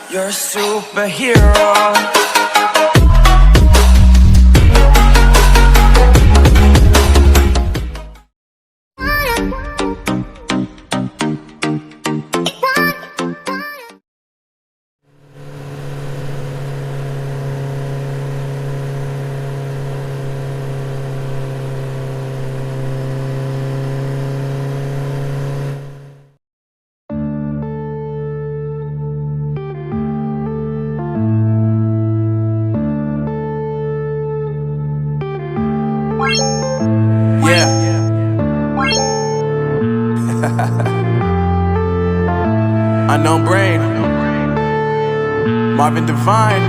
You're a superhero. Yeah. Unknown brain. Marvin Divine.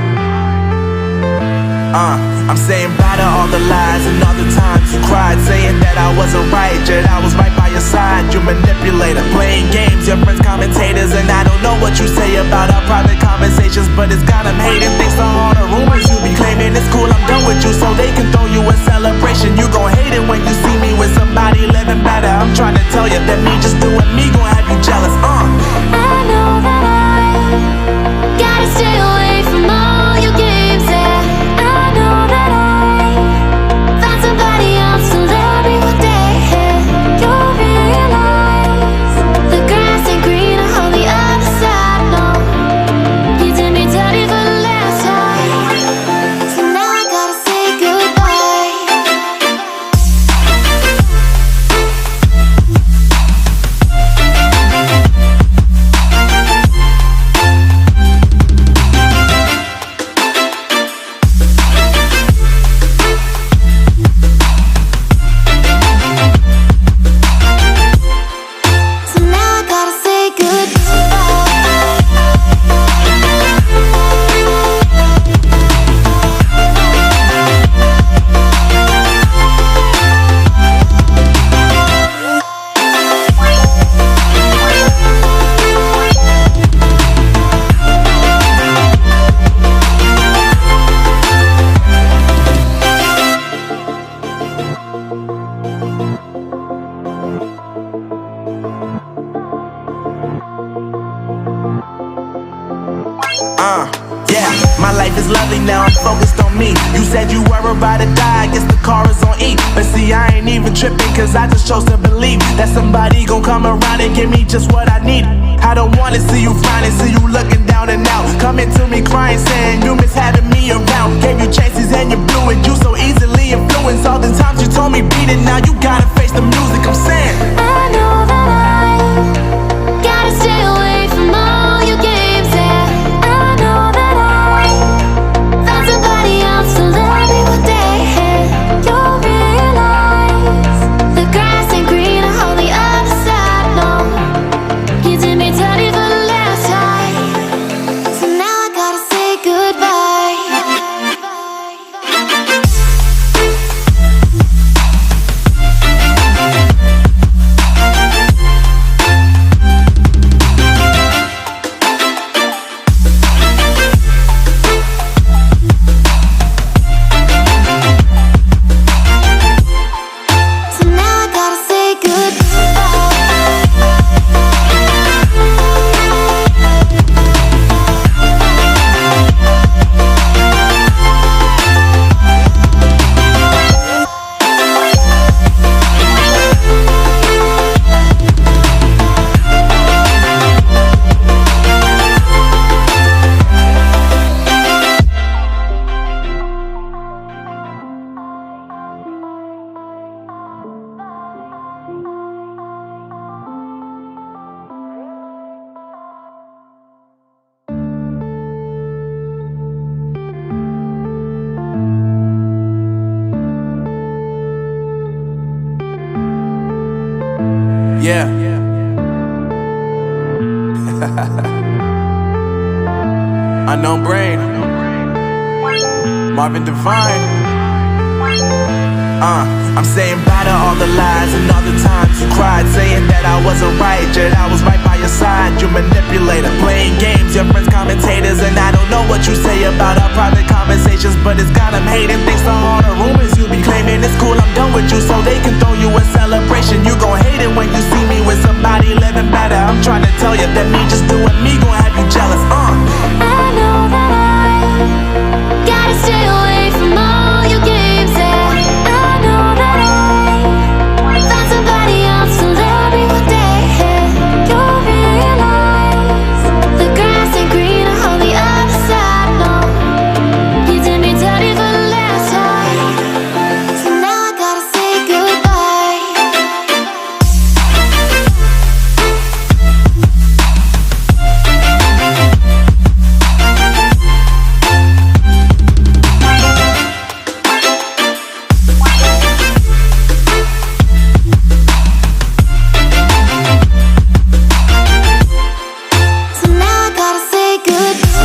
I'm saying bye to all the lies and all the times you cried, saying that I wasn't right, yet I was right by your side. You manipulator, playing games, your friends commentators, and I don't know what you say about our private conversations, but it's got them hating. Thanks to all the rumors you be claiming. It's cool, I'm done with you, so they can throw you a celebration. You gon' hate it when you see me with somebody living better. I'm trying to tell you that me just doing me gon' have you jealous. I know that I gotta stay away from all your games, yeah. I know that I found somebody else to love me one day, yeah. You'll realize the grass ain't greener on the other side, no. You did me dirty for the last time, so now I gotta say goodbye. So now I gotta say goodbye. Yeah, my life is lovely now, I'm focused on me. You said you were about to die, I guess the car is on E. But see, I ain't even tripping, cause I just chose to believe that somebody gon' come around and give me just what I need. I don't wanna see you frowning, see you looking down and out, coming to me crying, saying you miss having me around. Gave you chances and you blew it, you so easily influenced. All the times you told me beat it, now you gotta face the music. I'm saying I know that I gotta stay away from all your games, yeah. I know that I found somebody else to love me one day, yeah. You'll realize the grass ain't greener on the other side, no. You did me dirty for the last time, so now I gotta say goodbye. So now I gotta say goodbye. yeah. Unknown brain. Marvin Divine. I'm saying bye to all the lies and all the times you cried, saying that I wasn't right, yet I was right by your side. You manipulator, playing games, your friends commentators, and I don't know what you say about our private conversations, but it's got them hating. Thanks to all the rumors you be claiming. It's cool, I'm done with you, so they can throw you a celebration. You gon' hate it when you see me with somebody living better. I'm trying to tell you that me just doing me gon' have you jealous. good.